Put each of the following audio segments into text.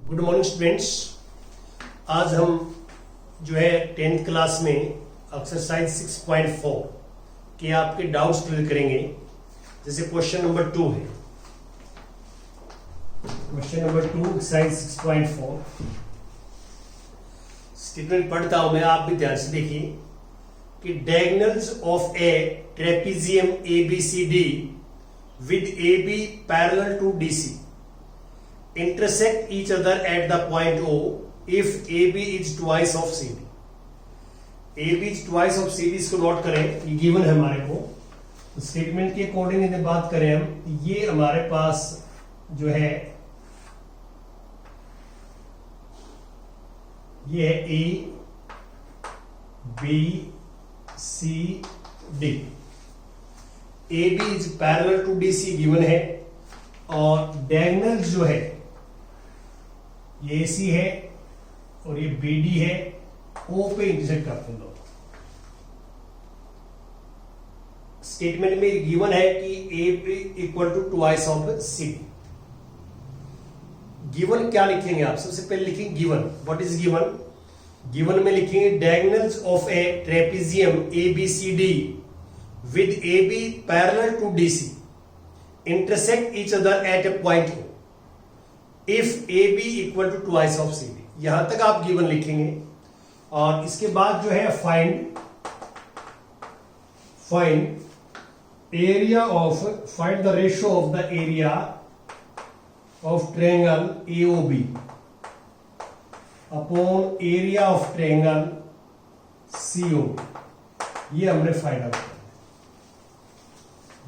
Good morning students. आज हम जो है 10th क्लास में एक्सरसाइज 6.4 के आपके डाउट्स क्लियर करेंगे। जैसे क्वेश्चन नंबर 2 है, क्वेश्चन नंबर 2 एक्सरसाइज 6.4। स्टेटमेंट पढ़ता हूं मैं, आप भी ध्यान से देखिए कि diagonals of a trapezium ABCD with AB parallel to DC intersect each other at the point O if AB is twice of CD। AB is twice of CD, इसको नोट करें, ये गिवन है हमारे को। तो स्टेटमेंट के according यदि बात करें हम, ये हमारे पास जो है ये है A B C D। AB is parallel to DC given है, और डायगोनल जो है ये AC है और ये BD है, O पे इंटरसेक्ट करते हैं। स्टेटमेंट में गिवन है कि AB equal to twice of CD। Given क्या लिखेंगे आप? सबसे पहले लिखेंगे given. What is given? Given में लिखेंगे diagonals of a trapezium ABCD with AB parallel to DC intersect each other at a point O if AB equal to twice of CD। यहां तक आप गिवन लिखेंगे, और इसके बाद जो है find the ratio of the area of triangle AOB upon area of triangle COB। ये हमने फाइंड आउट करना,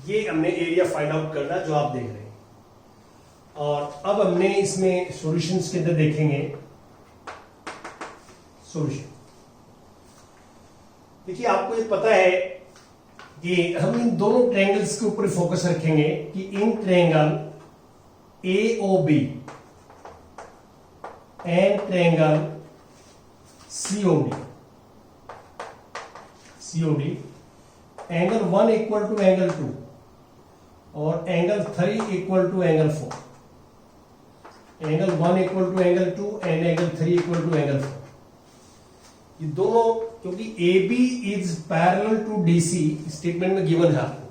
ये हमने एरिया फाइंड आउट करना जो आप देख रहे हैं। और अब हमने इसमें सॉल्यूशंस के अंदर देखेंगे सॉल्यूशन। देखिए, आपको ये पता है कि हम इन दोनों ट्रायंगल्स के ऊपर फोकस रखेंगे कि in triangle AOB and triangle COD angle 1 equal to angle 2 और angle 3 equal to angle 4। Angle 1 equal to angle 2 and angle 3 equal to angle 4। ये दोनों, क्योंकि AB is parallel to DC statement में given है आपको,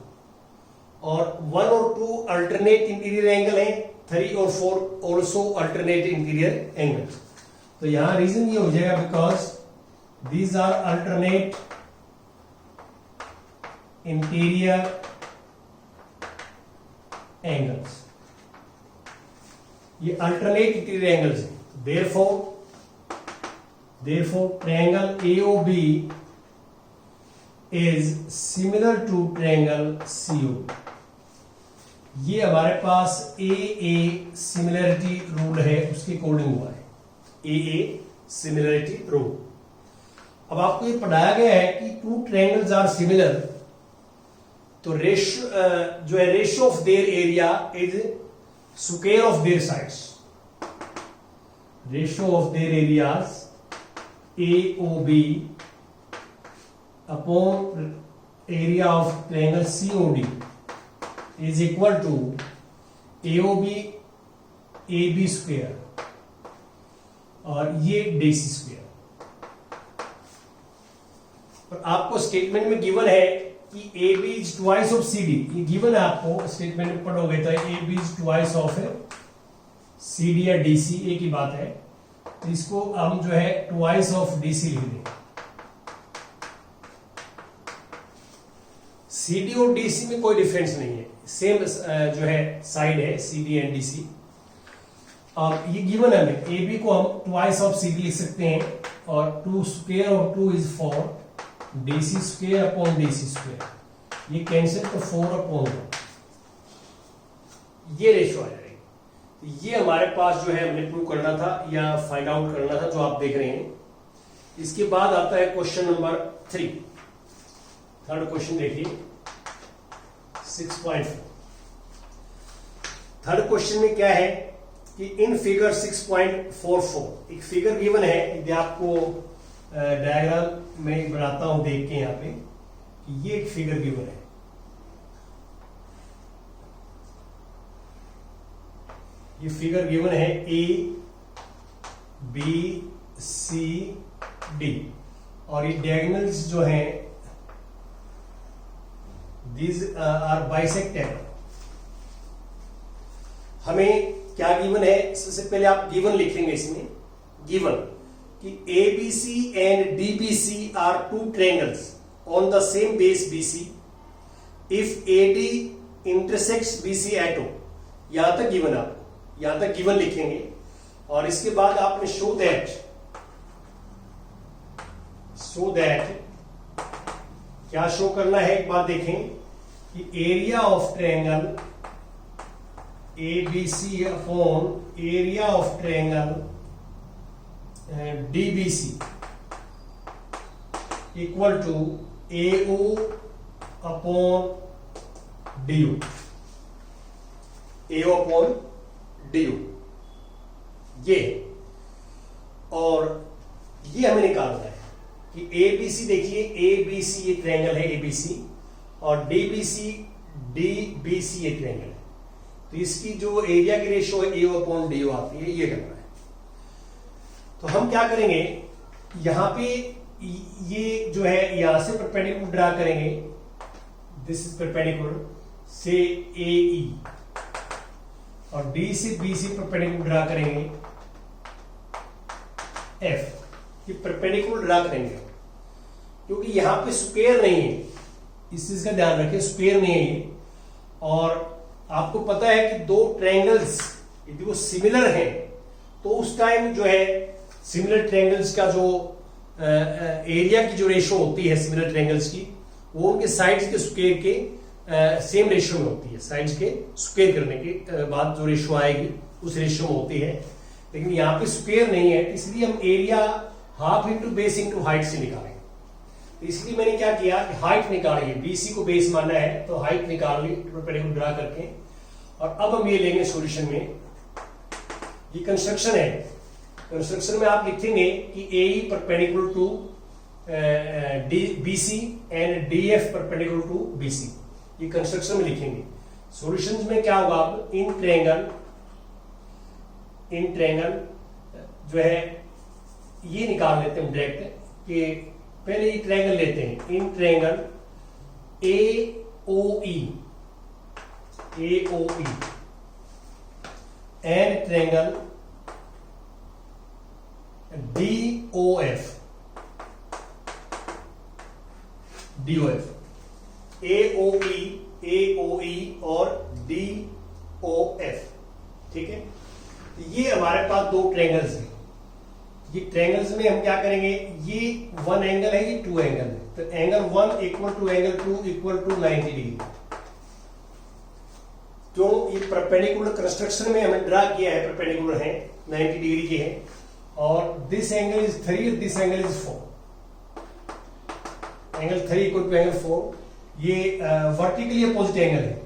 और 1 और 2 अल्टरनेट इंटीरियर एंगल है, 3 और 4 ऑल्सो अल्टरनेट इंटीरियर एंगल। तो यहां रीजन ये हो जाएगा because these are alternate interior angles. ये अल्टरनेट इंटीरियर एंगल्स हैं। therefore triangle AOB is similar to triangle COD। ये हमारे पास AA सिमिलरिटी रूल है, उसके अकॉर्डिंग हुआ है AA सिमिलरिटी रूल। अब आपको ये पढ़ाया गया है कि टू ट्रायंगल्स आर सिमिलर, तो रेशियो जो है ratio of their area is square of their sides. Ratio of their areas AOB upon area of triangle COD is equal to AOB AB square और ये DC स्क्वायर। और आपको statement में given है कि AB is twice of CD। ये given है आपको, स्टेटमेंट में पढ़ोगे तो AB is twice of CD या DC, एक ही बात है। तो इसको हम जो है ट्वाइस ऑफ DC लिख देंगे। CD और DC में कोई डिफरेंस नहीं है, सेम जो है साइड है CD एंड DC। अब ये गिवन है, हमें AB को हम ट्वाइस ऑफ CD लिख सकते हैं, और 2 square of 2 is 4, DC square upon DC square, ये कैंसिल तो 4 अपॉन 1, ये रेशियो आ जाएगी। ये हमारे पास जो है हमने प्रूव करना था या फाइंड आउट करना था, जो आप देख रहे हैं। इसके बाद आता है क्वेश्चन नंबर 3। थर्ड क्वेश्चन देखिए 6.4। थर्ड क्वेश्चन में क्या है कि इन फिगर 6.44 एक फिगर गिवन है। यदि आपको डायग्राम में बनाता हूं, देख के यहां पे ये एक फिगर गिवन है। ये फिगर गिवन है ए बी सी डी, और ये डायगोनल्स जो हैं दीज आर बाइसेक्टेड। हमें क्या गिवन है, सबसे पहले आप गिवन लिखेंगे इसमें, गिवन कि ABC and DBC are two triangles on the same base BC if AD intersects BC at O। यहां तक गिवन, आप यहां तक गिवन लिखेंगे और इसके बाद आपने शो दैट क्या शो करना है, एक बात देखें कि area of triangle ABC upon area of triangle DBC equal to AO upon DO, AO upon DO, ये, और ये हमें निकालना है कि ABC, देखिए ABC ये ट्रायंगल है ABC, और DBC ये ट्रायंगल है, तो इसकी जो एरिया की रेशियो है AO अपॉन DO आती है, ये करना है। तो हम क्या करेंगे, यहां पे ये जो है यहां से परपेंडिकुलर ड्रा करेंगे, दिस इज परपेंडिकुलर से AE, और D से BC परपेंडिकुलर ड्रा करेंगे F, ये परपेंडिकुलर ड्रा करेंगे क्योंकि यहां पे स्क्वायर नहीं है, इस चीज का ध्यान रखें, स्क्वायर नहीं है ये। और आपको पता है कि दो ट्रायंगल्स यदि वो सिमिलर हैं तो उस टाइम जो है सिमिलर ट्रायंगल्स का जो एरिया की जो रेशियो होती है सिमिलर ट्रायंगल्स की, वो उनके साइड्स के स्क्वायर के सेम रेशियो में होती है, साइड्स के स्क्वायर करने के बाद जो रेशियो आएगी उस रेशियो में होती है। लेकिन यहाँ पे स्क्वायर नहीं है, इसलिए हम area half into base into height से निकालेंगे। तो इसलिए मैंने क्या किया कि हाइट निकाली, BC को बेस मानना है तो हाइट निकाल ली परपेंडिकुलर ड्रा करके, और अब हम ये लेंगे सॉल्यूशन में, ये कंस्ट्रक्शन है, कंस्ट्रक्शन में आप लिखेंगे कि AE perpendicular to BC and DF perpendicular to BC, ये कंस्ट्रक्शन में लिखेंगे। सॉल्यूशंस में क्या होगा, अब इन ट्रायंगल जो है ये निकाल लेते हैं डायरेक्ट, कि पहले ये ट्रायंगल लेते हैं, in triangle AOE and triangle DOF AOE और DOF, ठीक है। ये हमारे पास दो ट्रायंगल्स हैं, ये ट्रायंगल्स में हम क्या करेंगे, ये वन एंगल है, ये टू एंगल है, तो angle 1 equal to angle 2 equal to 90 degree. तो ये परपेंडिकुलर कंस्ट्रक्शन में हमने ड्रा किया है, परपेंडिकुलर है, 90 डिग्री के है, और this angle is 3, this angle is 4, angle 3 equal to angle 4, ये वर्टिकली अपोजिट एंगल है,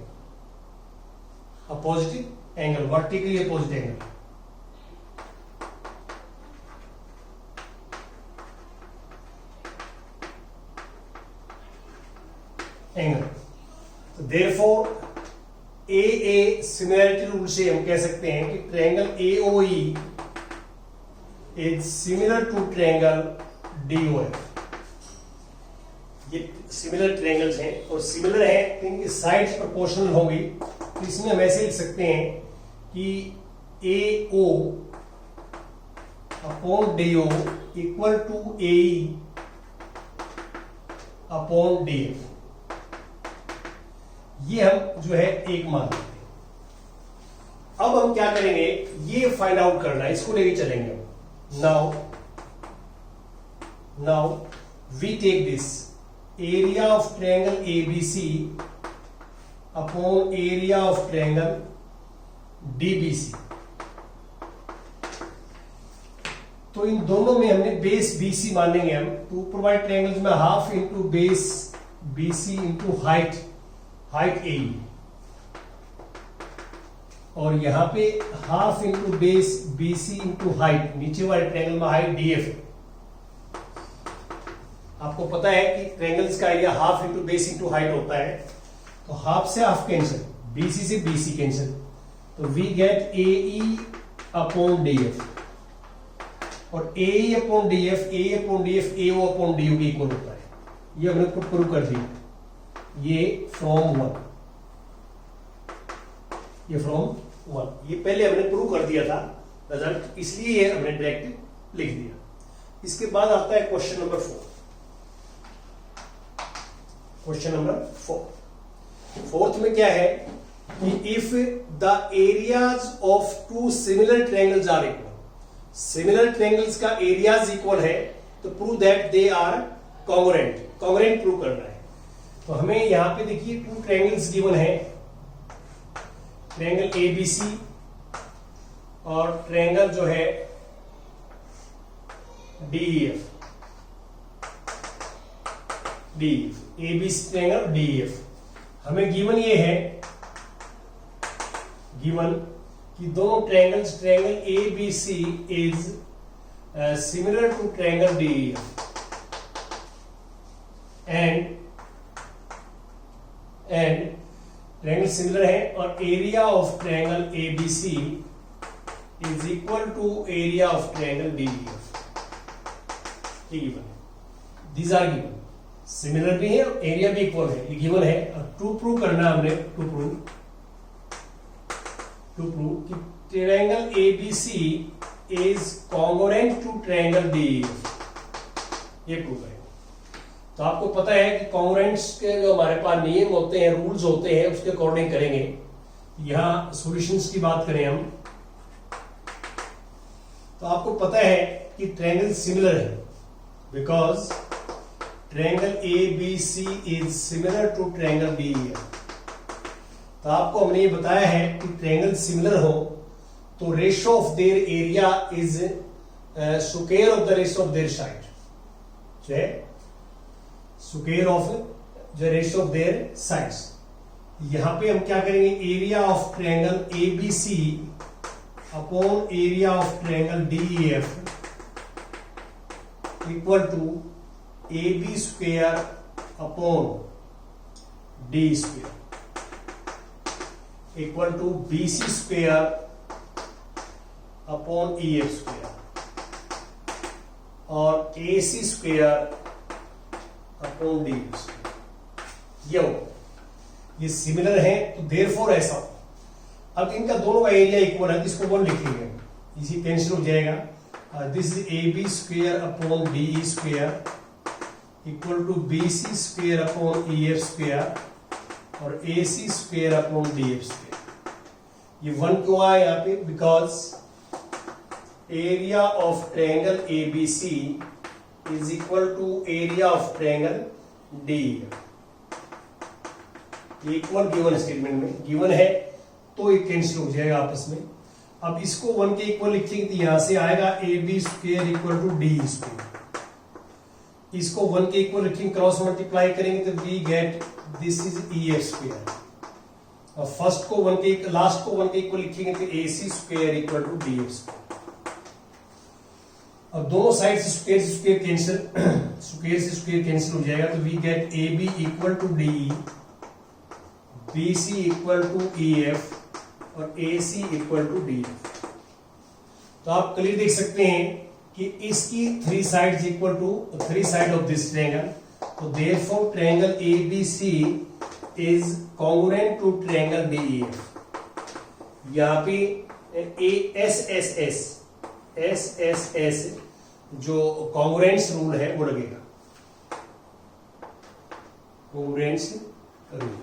opposite angle, vertically opposite angle. तो therefore AA सिमिलरिटी रूल से हम कह सकते हैं कि triangle AOE is similar to triangle DOF। ये सिमिलर ट्रायंगल्स हैं और सिमिलर है, इनकी साइड्स प्रोपोर्शनल होंगी, तो इसमें हम ऐसे लिख सकते हैं कि AO upon DO equal to AE upon DF। ये हम जो है एक मान लेते हैं। अब हम क्या करेंगे, ये फाइंड आउट करना है, इसको लेके चलेंगे। Now we take this area of triangle ABC upon area of triangle DBC। तो इन दोनों में हमने बेस BC मानेंगे हम, टू प्रोवाइड ट्रायंगल्स में half into base BC into height AE, और यहां पे half into base BC into height, नीचे वाले ट्रायंगल में हाइट DF है। आपको पता है कि ट्रायंगल्स का area half into base into height होता है, तो हाफ से हाफ कैंसिल, BC से BC कैंसिल, तो we get AE upon DF। और A upon D F A O upon D U के इक्वल होता है। ये हमने प्रूव कर दिया, ये फ्रॉम वन, ये फ्रॉम वन, ये पहले हमने प्रूव कर दिया था रिजल्ट, इसलिए ये हमने डायरेक्ट लिख दिया। इसके बाद आता है question number 4। Question number 4, fourth में क्या है कि if the areas of two similar triangles are equal, similar triangles का एरियाज इक्वल है तो prove that they are congruent, congruent prove करना है। तो हमें यहां पे देखिए टू ट्रायंगल्स गिवन है, ट्रायंगल एबीसी और ट्रायंगल जो है डीईएफ, एबीसी ट्रायंगल डीईएफ। हमें गिवन ये है, गिवन कि दोनों triangles, triangle ABC is similar to triangle DEF and triangle similar है और area of triangle ABC is equal to area of triangle DEF. ये गिवन है, दीज आर गिवन, सिमिलर भी है और एरिया भी इक्वल है, ये गिवन है। और टू प्रूव करना है हमने, टू प्रूव कि triangle ABC is congruent to triangle DEF, ये प्रूव करेंगे। तो आपको पता है कि कॉन्ग्रुएंट्स के जो हमारे पास नियम होते हैं, रूल्स होते हैं, उसके अकॉर्डिंग करेंगे। यहां सॉल्यूशंस की बात करें हम, तो आपको पता है कि ट्रायंगल सिमिलर है because triangle ABC is similar to triangle DEF. तो आपको हमने ये बताया है कि ट्रायंगल सिमिलर हो तो ratio of their area is square of the ratio of their side, square of the ratio of their sides. यहां पे हम क्या करेंगे, area of triangle ABC upon area of triangle DEF equal to AB square upon D square equal to BC square upon EF square और AC square upon D square. ये similar है तो therefore ऐसा। अब इनका दोनों का एरिया इक्वल है, इसको 1 लिखेंगे, इसी कैंसिल हो जाएगा। This is AB square upon DE square equal to BC square upon EF square और AC square upon DF square. ये 1 क्यों आया यहाँ पे, because area of triangle ABC is equal to area of triangle DEF। ये equal given statement में given है तो ये कैंसिल हो जाएगा आपस में। अब इसको 1 के इक्वल लिखेंगे तो यहां से आएगा AB square equal to DE square. इसको 1 के इक्वल लिखेंगे, क्रॉस मल्टीप्लाई करेंगे तो we get this is EF square. और फर्स्ट को 1 के, लास्ट को 1 के इक्वल लिखेंगे तो AC square equal to DF square. अब दोनों साइड से स्क्वायर से स्क्वायर कैंसिल, स्क्वायर से स्क्वायर कैंसिल हो जाएगा तो we get AB equal to DE, BC equal to EF और AC इक्वल टू DF। तो आप क्लियर देख सकते हैं कि इसकी 3 sides equal to 3 side of this triangle, तो देयरफॉर ट्रायंगल ABC is congruent to triangle DEF। यहां पे SSS जो कॉन्ग्रुएंस रूल है वो लगेगा, कॉन्ग्रुएंस रूल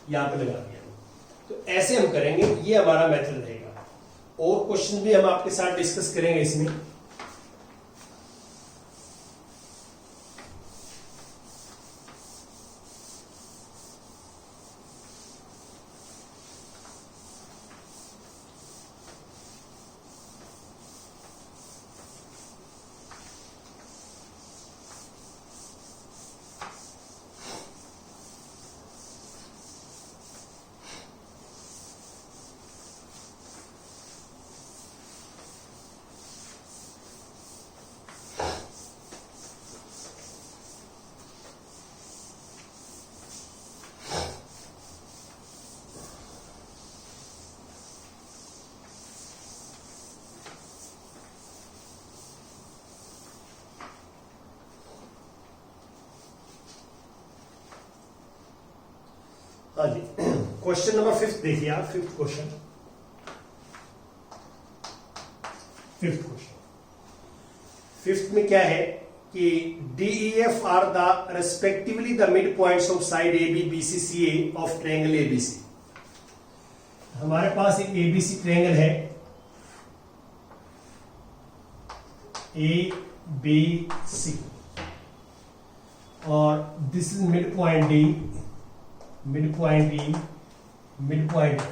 यहां पे लगा दिया। तो ऐसे हम करेंगे, ये हमारा मेथड रहेगा। और क्वेश्चन भी हम आपके साथ डिस्कस करेंगे इसमें। हाँ जी, क्वेश्चन नंबर 5 देखिए आप, फिफ्थ क्वेश्चन। फिफ्थ में क्या है कि DEF are the respectively the mid points of side AB BC CA of triangle ABC। हमारे पास एक ABC ट्रायंगल है, ABC, और this is mid point D, mid point E, mid point F।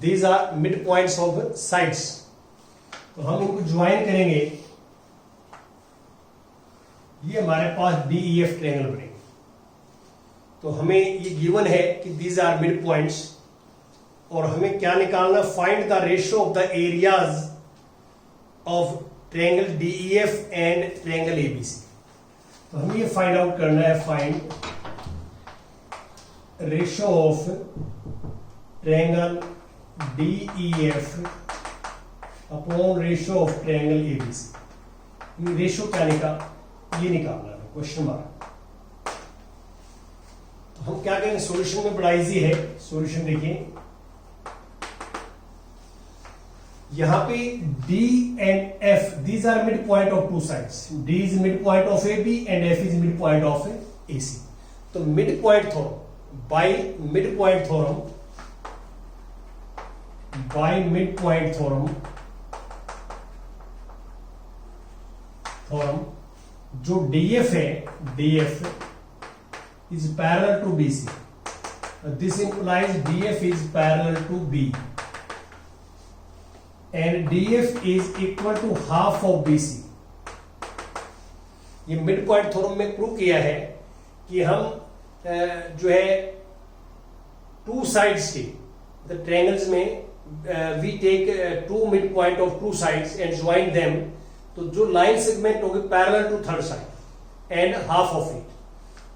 These are mid points of sides. तो हम इनको join करेंगे, ये हमारे पास DEF ट्रायंगल बनेगा। तो हमें ये गिवन है कि दीज आर मिड पॉइंट्स, और हमें क्या निकालना, find the ratio of the areas of triangle DEF and triangle ABC। तो हमें ये फाइंड आउट करना है, find ratio of triangle DEF upon ratio of triangle ABC। Ratio क्या निकाल, ये निकालना है, क्वेश्चन मार्क। तो हम क्या करेंगे, सॉल्यूशन में बड़ा इजी है। सॉल्यूशन देखिए, यहां पे D and F, these are mid point of two sides. D is mid point of AB and F is mid point of AC। तो mid point theorem, by mid point theorem, by mid point theorem, जो DF है, DF is parallel to BC. This implies DF is parallel to B, and DF is equal to half of BC. ये mid point theorem में prove किया है कि हम जो है टू साइड्स के ट्रायंगल्स में we take two mid point of two sides and join them. तो जो लाइन सेगमेंट होगी parallel to third side and half of it.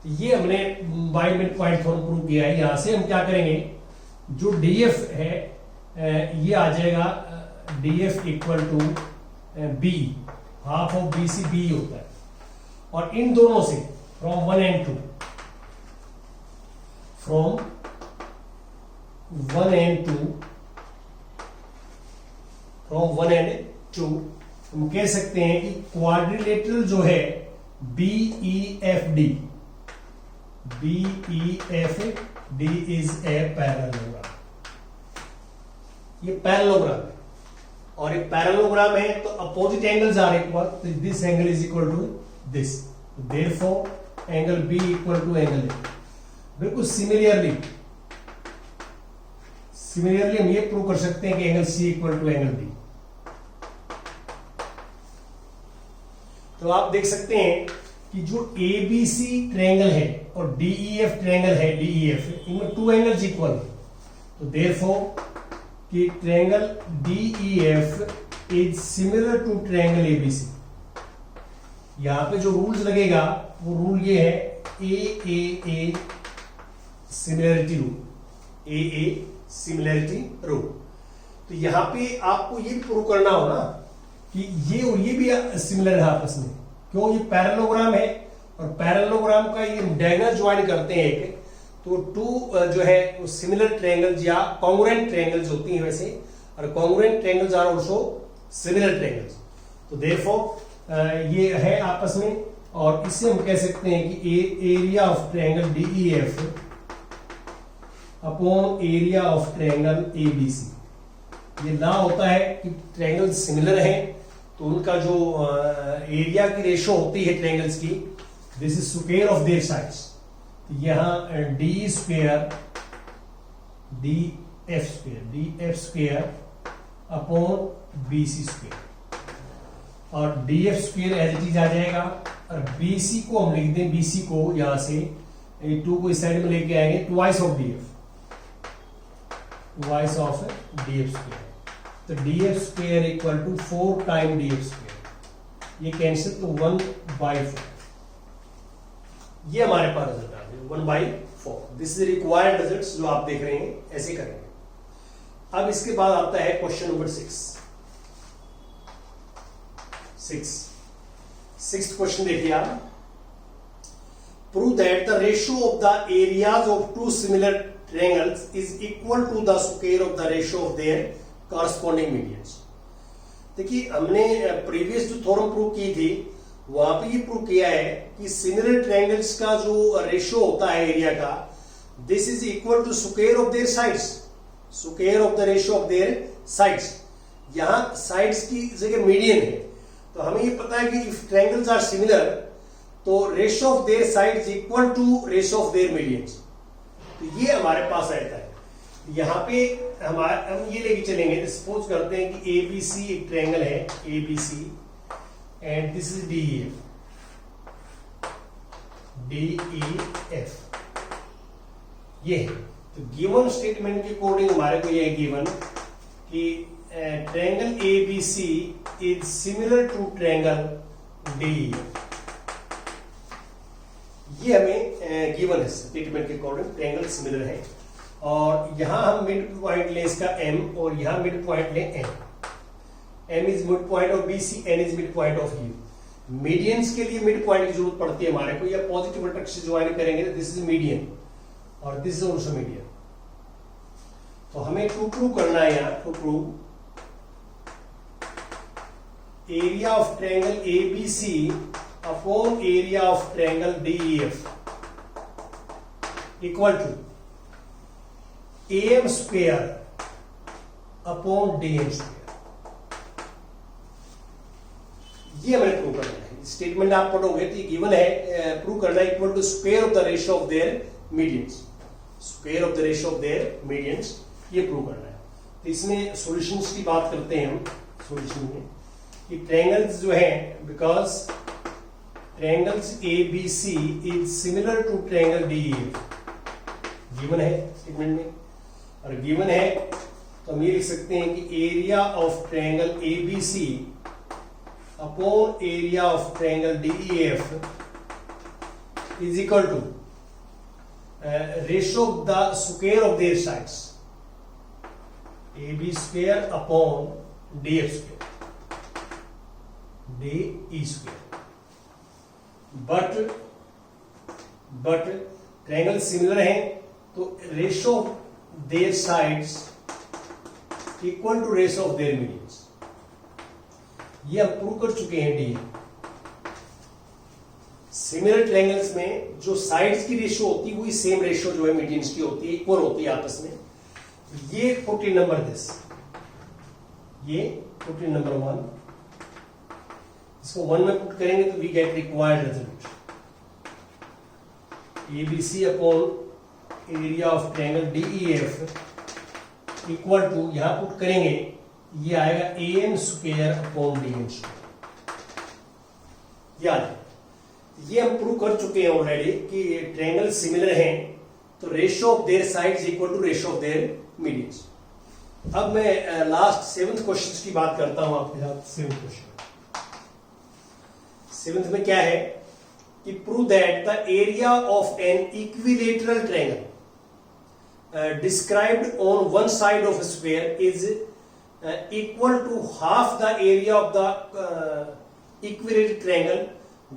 तो ये हमने by mid point theorem prove किया है। यहां से हम क्या करेंगे, जो DF है ये आ जाएगा DF equal to B, half of BC B होता है। और इन दोनों से from 1 and 2, from 1 and 2, from 1 and 2 हम कह सकते हैं कि क्वाड्रिलेटरल जो है BEFD, BEFD is a parallelogram. ये पैरेललोग्राम है, और एक पैरेललोग्राम है तो अपोजिट एंगल्स आर इक्वल। तो this angle is equal to this, therefore angle B equal to angle A। बिल्कुल सिमिलरली हम ये प्रूव कर सकते हैं कि angle C equal to angle D। तो आप देख सकते हैं कि जो ABC ट्रायंगल है और DEF ट्रायंगल है, DEF, इनमें टू एंगल्स इक्वल है। तो देयरफॉर कि triangle DEF is similar to triangle ABC। यहां पे जो रूल्स लगेगा वो रूल ये है AAA similarity rule, AA similarity rule. तो यहां पे आपको ये प्रूव करना हो ना कि ये और ये भी सिमिलर है आपस में। क्यों, ये पैरेललोग्राम है, और पैरेललोग्राम का ये डायगोनल ज्वाइन करते हैं एक, तो टू जो है सिमिलर ट्रायंगल्स या कॉन्ग्रुएंट ट्रायंगल्स होती हैं वैसे, और congruent triangles are also similar triangles. तो देयरफॉर ये है आपस में, और इससे हम कह सकते हैं कि area of triangle DEF upon area of triangle ABC। ये लॉ होता है कि ट्रायंगल सिमिलर हैं तो उनका जो एरिया की रेशो होती है ट्रायंगल्स की, this is square of their sides. तो यहां DF square upon BC square, और DF square as it is आ जाएगा, और BC को हम लिख दें, BC को यहां से 2 को इस साइड में लेके आएंगे, ट्वाइस ऑफ DF स्क्वायर। तो DF square equal to 4 time DF square, ये कैंसिल, तो 1/4। ये हमारे पास रिजल्ट आ गया 1/4। दिस इज रिक्वायर्ड रिजल्ट्स जो आप देख रहे हैं, ऐसे करेंगे। अब इसके बाद आता है क्वेश्चन नंबर 6। सिक्स्थ क्वेश्चन देखिए आप, prove that the ratio of the areas of two similar triangles is equal to the square of the ratio of their corresponding medians. देखिए हमने प्रीवियस जो थ्योरम प्रूव की थी वहां पे ये प्रूव किया है कि सिमिलर ट्रायंगल्स का जो रेशियो होता है एरिया का, this is equal to square of their sides, square of the ratio of their sides. यहां साइड्स की जगह मीडियन है, तो हमें ये पता है कि इफ ट्रायंगल्स आर सिमिलर तो ratio of their sides equal to ratio of their medians. तो ये हमारे पास रहता है. यहां पे हम ये लेके चलेंगे. सपोज करते हैं कि एबीसी एक ट्रायंगल है, ABC and this is DEF. ये है. तो गिवन स्टेटमेंट के अकॉर्डिंग हमारे को ये गिवन कि triangle ABC is similar to triangle DEF. ये हमें गिवन है स्टेटमेंट के अकॉर्डिंग ट्रायंगल सिमिलर है. और यहां हम मिड पॉइंट लें इसका m और यहां मिड पॉइंट लें n. m is mid point of BC, n is mid point of U. Medians के लिए मिड पॉइंट की जरूरत पड़ती है हमारे को, या पॉजिटिव वर्टेक्स से ज्वाइन करेंगे तो दिस इज मीडियन और दिस इज आल्सो मीडियन. तो हमें टू प्रूव करना है यहां, to prove area of triangle ABC upon area of triangle DEF equal to AM square upon DM square. ये हमें प्रूव करना है. स्टेटमेंट आप पढ़ोगे तो ये गिवन है, प्रूव करना है equal to square of the ratio of their medians, square of the ratio of their medians. ये प्रूव करना है. तो इसमें सॉल्यूशंस की बात करते हैं हम. सॉल्यूशन में कि ट्रायंगल्स जो है, because triangles ABC is similar to triangle DEF, given है स्टेटमेंट में. और गिवन है तो हम ये लिख सकते हैं कि area of triangle ABC upon area of triangle DEF is equal to ratio of the square of their sides, AB square upon DF square, DE square. But triangle similar है तो ratio of their sides equal to ratio of their medians. ये हम prove कर चुके हैं. D similar triangles में जो sides की रेशियो होती है वही सेम रेशियो जो है मीडियंस की होती है, इक्वल होती है आपस में. ये पुट इन नंबर दिस, ये पुट इन नंबर 1. इसको 1 में पुट करेंगे तो we get required result. ABC upon area of triangle DEF equal to, यहां पुट करेंगे ये आएगा AM square upon DM square. याद ये हम प्रूव कर चुके हैं ऑलरेडी कि ट्रायंगल सिमिलर हैं तो ratio of their sides equal to ratio of their medians. अब मैं लास्ट 7th क्वेश्चन की बात करता हूं आपके साथ. 7th क्वेश्चन, 7th में क्या है कि prove that the area of an equilateral triangle described on one side of a square is equal to half the area of the equilateral triangle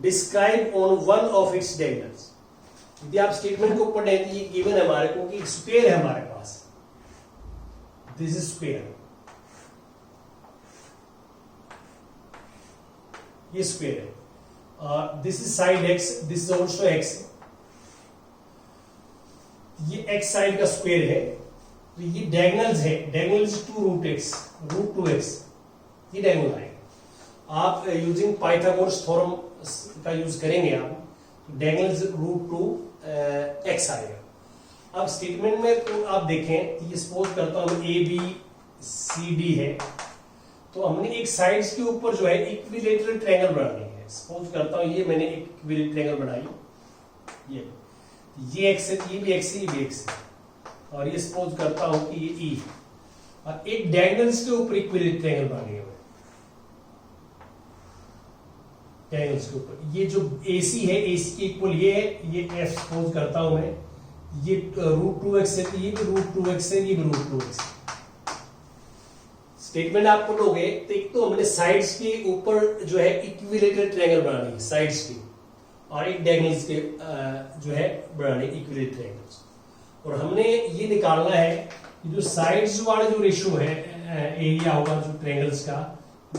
described on one of its diagonals. यदि आप statement को पढ़े तो ये given है हमारे को कि स्क्वायर है हमारे पास, दिस इज स्क्वायर, ये स्क्वायर है, this is side x, this is also x. ये x साइड का स्क्वायर है तो ये डायगोनल्स है, diagonals 2 root x, root 2x, ये डायगोनल आएगा. आप यूजिंग पाइथागोरस थ्योरम का यूज करेंगे आप, डायगोनल्स रूट 2x आएगा. अब स्टेटमेंट में तो आप देखें, ये सपोज करता हूं ए बी सी डी है तो हमने एक साइड्स के ऊपर जो है इक्विलेटरल ट्रायंगल बनानी है. सपोज करता हूं ये मैंने एक इक्विलेटरल ट्रायंगल बनाई, ये x है, ये भी x है, ये भी x है, और ये सपोज करता हूं कि ये E, और एक डायगोनल्स के ऊपर इक्विलेटरल ट्रायंगल बनानी है. डायगोनल्स के ऊपर ये जो AC है, AC के इक्वल ये है, ये F सपोज करता हूं मैं, ये रूट 2x है तो ये भी रूट 2x है, ये भी रूट 2x. स्टेटमेंट आप पढ़ोगे तो एक तो हमने साइड्स के ऊपर जो है इक्विलेटरल ट्रायंगल बनानी है साइड्स की, और एक डायगोनल्स के जो है बनाने इक्विलेटरल ट्रायंगल्स। और हमने ये निकालना है कि जो साइड्स वाला जो रेशियो है एरिया होगा जो ट्रायंगल्स का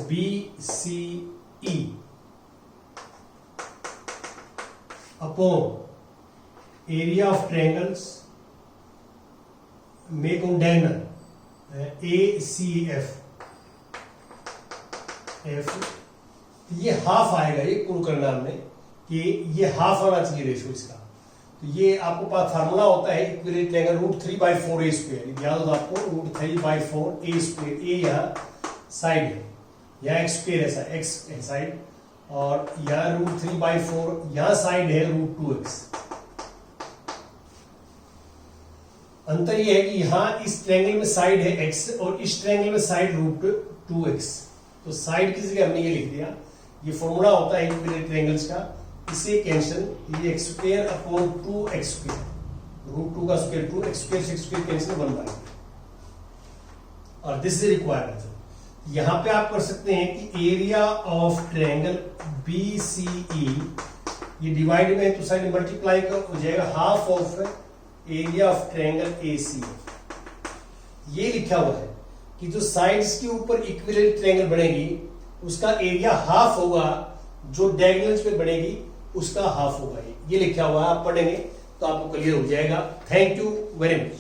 BCE upon area of triangles make on diagonal ACF ये हाफ आएगा, ये कुल करना हमने कि ये हाफ आना चाहिए रेशियो इसका। तो ये आपको पास फार्मूला होता है इक्विलेटरल ट्रायंगल √3/4 a स्क्वायर, याद होगा आपको √3/4 a स्क्वायर। a यहाँ साइड है, यहाँ x स्क्वायर ऐसा x है साइड, और यहाँ √3/4 यहाँ साइड है √2x। अंतर यह है कि यहाँ इस ट्रायंगल में साइड है x और इस ट्रायंगल में साइड √2x। तो साइड की जगह हमने ये लिख दिया। ये फॉर्मूला होता है इक्विलेटरल ट्रायंगल्स का, इसे कैंसिल, ये x square upon 2x square, √2 का square 2x square 6 square cancel 1/2, और दिस इज रिक्वायर्ड। यहां पे आप कर सकते हैं कि एरिया ऑफ ट्रायंगल BCE ये डिवाइड में है तो साइड मल्टीप्लाई कर हो जाएगा half of area of triangle ACF। ये लिखा हुआ है कि जो साइड्स के ऊपर इक्विलेटरल ट्रायंगल बनेगी उसका एरिया हाफ होगा, जो डायगोनल्स पे बनेगी उसका हाफ होगा। ये लिखा हुआ है, आप पढ़ेंगे तो आपको क्लियर हो जाएगा। Thank you very much.